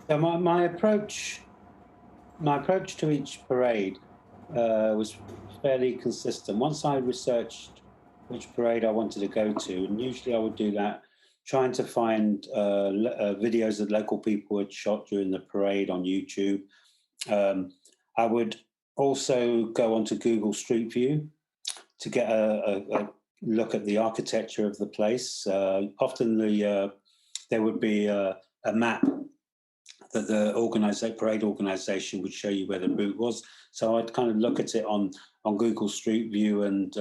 So my approach to each parade was fairly consistent. Once I researched which parade I wanted to go to, and usually I would do that trying to find videos that local people had shot during the parade on YouTube. Um, I would also go onto Google Street View to get a look at the architecture of the place. Often there would be a map that the parade organization would show you where the route was. So I'd kind of look at it on Google Street View and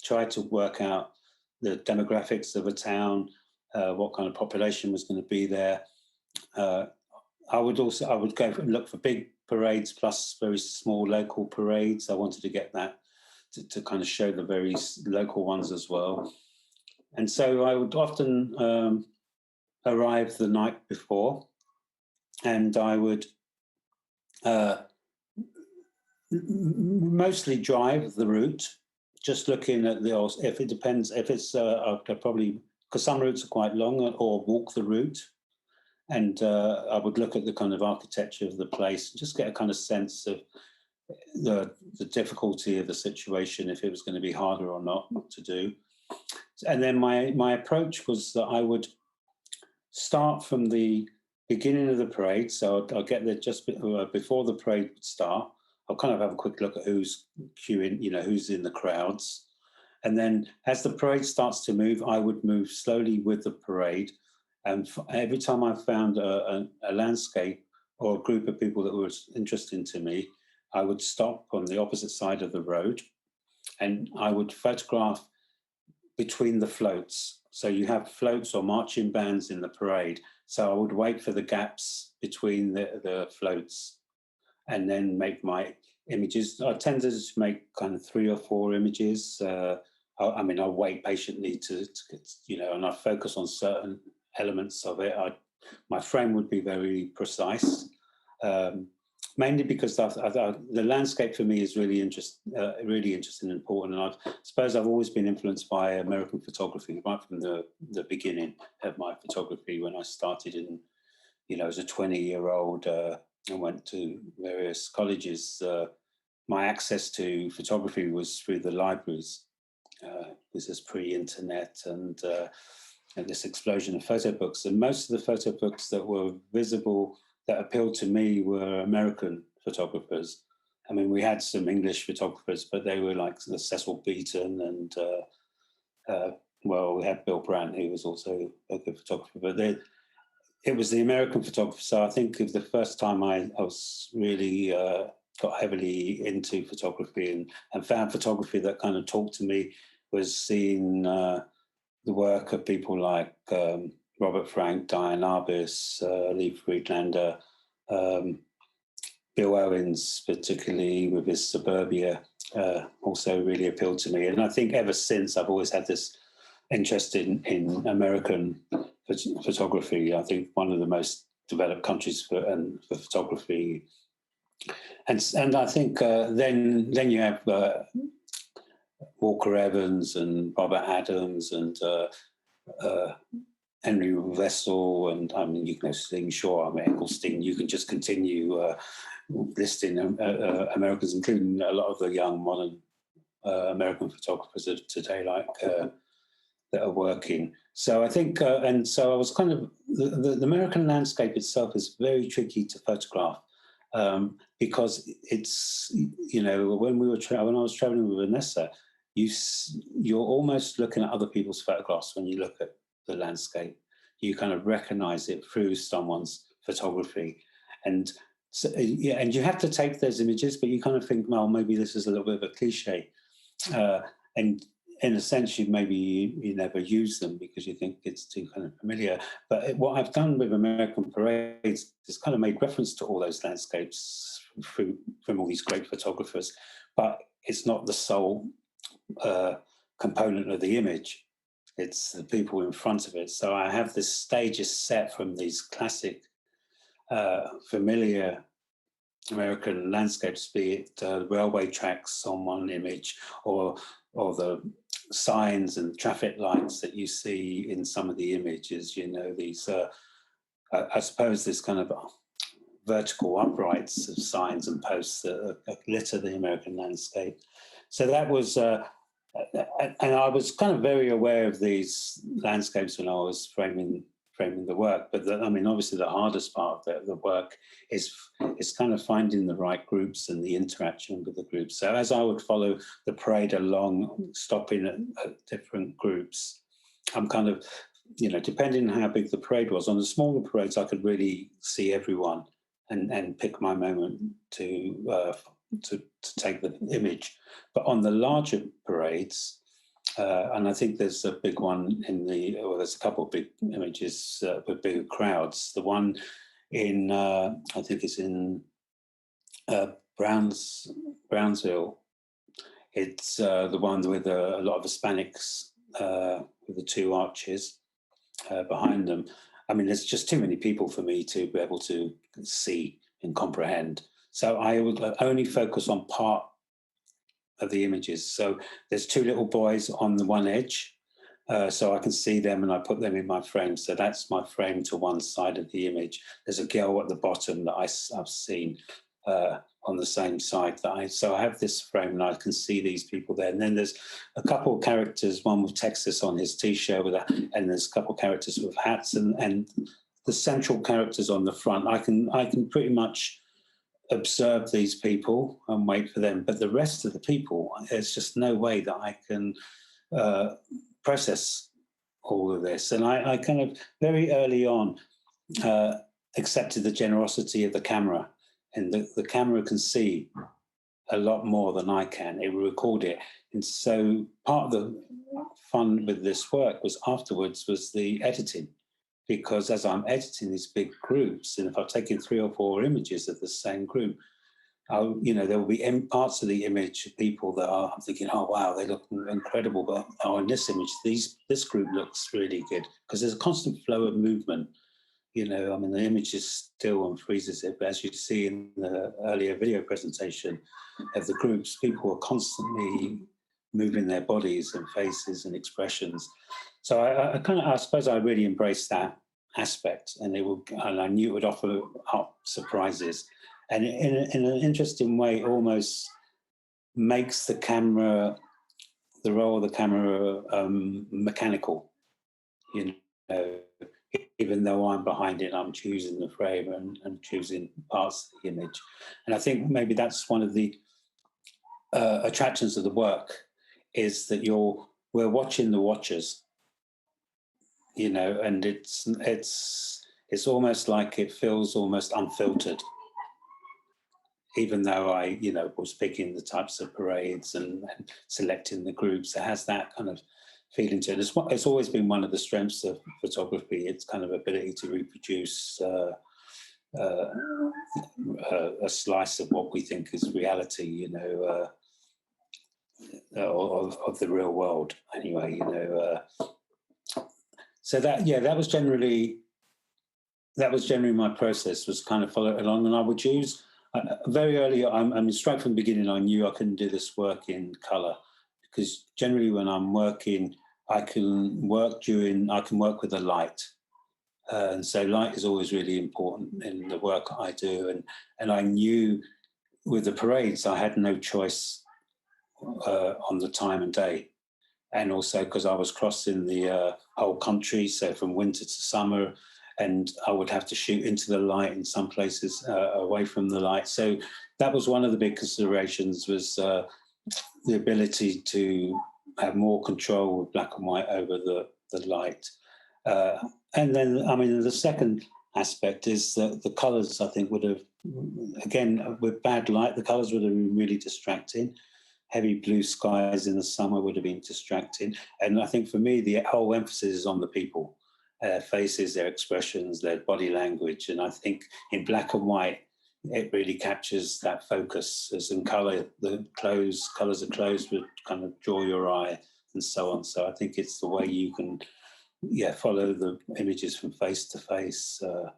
try to work out the demographics of a town, what kind of population was going to be there. Uh, I would go look for big parades plus very small local parades. I wanted to get that to kind of show the very local ones as well. And so I would often arrive the night before, and I would uh, mostly drive the route, just looking at if it depends, if it's, probably, because some routes are quite long, or walk the route. And I would look at the kind of architecture of the place, just get a kind of sense of the difficulty of the situation, if it was going to be harder or not to do. And then my approach was that I would start from the beginning of the parade. So I'll get there just before the parade would start. I'll kind of have a quick look at who's queuing, who's in the crowds. And then as the parade starts to move, I would move slowly with the parade. And every time I found a landscape or a group of people that was interesting to me, I would stop on the opposite side of the road and I would photograph between the floats. So you have floats or marching bands in the parade. So I would wait for the gaps between the floats and then make my images. I tended to make kind of 3 or 4 images. I'll wait patiently to get, and I focus on certain elements of it. My frame would be very precise, mainly because the landscape for me is really interesting and important. And I suppose I've always been influenced by American photography right from the beginning of my photography. When I started as a 20-year-old, and went to various colleges. My access to photography was through the libraries. This is pre-internet and this explosion of photo books. And most of the photo books that were visible, that appealed to me, were American photographers. I mean, we had some English photographers, but they were like the Cecil Beaton and, we had Bill Brandt, who was also a good photographer. But it was the American photographer. So I think of the first time I was really got heavily into photography and found photography that kind of talked to me was seeing the work of people like Robert Frank, Diane Arbus, Lee Friedlander, Bill Owens, particularly with his Suburbia, also really appealed to me. And I think ever since I've always had this interest in American photography. I think one of the most developed countries for photography. And I think then you have Walker Evans and Robert Adams and Henry Vessel, and I mean, you can sing Shaw, Eccleston. You can just continue listing Americans, including a lot of the young modern American photographers of today, like that are working. So I think, and so I was kind of the American landscape itself is very tricky to photograph. Because it's when I was traveling with Vanessa, you're almost looking at other people's photographs when you look at the landscape. You kind of recognize it through someone's photography, and so, yeah, and you have to take those images, but you kind of think, well, maybe this is a little bit of a cliche, and in a sense, you never use them because you think it's too kind of familiar. But what I've done with American parades is kind of made reference to all those landscapes from all these great photographers, but it's not the sole component of the image. It's the people in front of it. So I have this stages set from these classic, familiar American landscapes, be it railway tracks on one image, or the signs and traffic lights that you see in some of the images. These I suppose this kind of vertical uprights of signs and posts that litter the American landscape. So that was, and I was kind of very aware of these landscapes when I was framing the work. But I mean, obviously, the hardest part of the work is kind of finding the right groups and the interaction with the groups. So as I would follow the parade along, stopping at different groups, I'm kind of, depending on how big the parade was. On the smaller parades, I could really see everyone and pick my moment to take the image. But on the larger parades, and I think there's a big one there's a couple of big images with bigger crowds. The one in, I think it's in Brownsville. It's the one with a lot of Hispanics with the two arches behind them. I mean, there's just too many people for me to be able to see and comprehend. So I would only focus on part of the images. So there's two little boys on the one edge, so I can see them and I put them in my frame. So that's my frame to one side of the image. There's a girl at the bottom that I've seen on the same side. So I have this frame and I can see these people there. And then there's a couple of characters, one with Texas on his T-shirt, and there's a couple of characters with hats, and the central characters on the front. I can pretty much observe these people and wait for them, but the rest of the people, there's just no way that I can process all of this. And I kind of very early on accepted the generosity of the camera, and the camera can see a lot more than I can. It will record it. And so part of the fun with this work was afterwards was the editing, because as I'm editing these big groups, and if I've taken 3 or 4 images of the same group, there will be parts of the image of people that I'm thinking, oh, wow, they look incredible. But in this image, this group looks really good, because there's a constant flow of movement. I mean, the image is still and freezes it. But as you see in the earlier video presentation of the groups, people are constantly moving their bodies and faces and expressions. So I suppose I really embraced that aspect, and I knew it would offer up surprises, and in an interesting way, almost makes the role of the camera mechanical. Even though I'm behind it, I'm choosing the frame and choosing parts of the image, and I think maybe that's one of the attractions of the work, is that we're watching the watchers. And it's almost like it feels almost unfiltered, even though I, was picking the types of parades and selecting the groups. It has that kind of feeling to it. It's always been one of the strengths of photography. It's kind of ability to reproduce a slice of what we think is reality, of the real world. Anyway, so that was generally my process, was kind of follow it along. And I would use very early. I mean, straight from the beginning, I knew I couldn't do this work in color, because generally when I'm working, I can work with the light, and so light is always really important in the work I do. And I knew with the parades, I had no choice on the time and day. And also because I was crossing the whole country, so from winter to summer, and I would have to shoot into the light in some places, away from the light. So that was one of the big considerations, was the ability to have more control with black and white over the light. And then, I mean, the second aspect is that the colours, I think, would have, again, with bad light, the colours would have been really distracting. Heavy blue skies in the summer would have been distracting. And I think for me, the whole emphasis is on the people, their faces, their expressions, their body language. And I think in black and white, it really captures that focus. As in colour, the colours of clothes would kind of draw your eye and so on. So I think it's the way you can, follow the images from face to face. So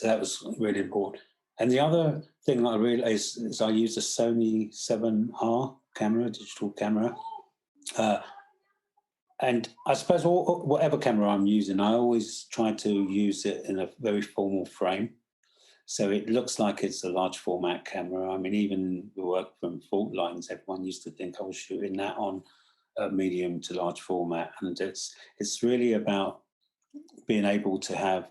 that was really important. And the other thing I realised is I use a Sony 7R camera, digital camera. And I suppose whatever camera I'm using, I always try to use it in a very formal frame. So it looks like it's a large format camera. I mean, even the work from Fault Lines, everyone used to think I was shooting that on a medium to large format. And it's really about being able to have,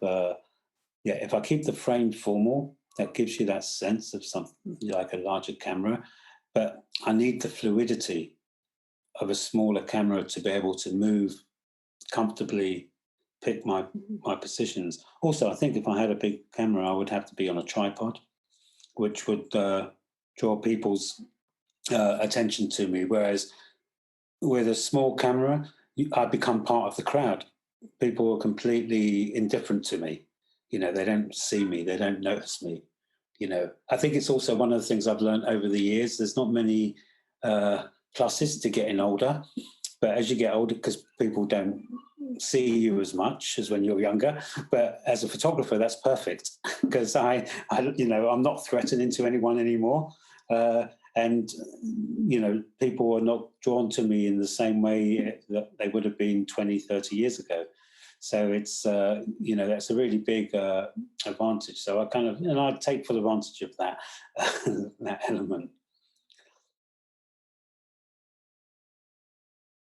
if I keep the frame formal, that gives you that sense of something like a larger camera. But I need the fluidity of a smaller camera to be able to move comfortably, pick my positions. Also, I think if I had a big camera, I would have to be on a tripod, which would draw people's attention to me. Whereas with a small camera, I become part of the crowd. People are completely indifferent to me. You know, they don't see me, they don't notice me. You know, I think it's also one of the things I've learned over the years. There's not many pluses to getting older, but as you get older, because people don't see you as much as when you're younger, but as a photographer, that's perfect because I, I'm not threatening to anyone anymore. And, people are not drawn to me in the same way that they would have been 20, 30 years ago. So it's, that's a really big advantage. So I take full advantage of that, that element.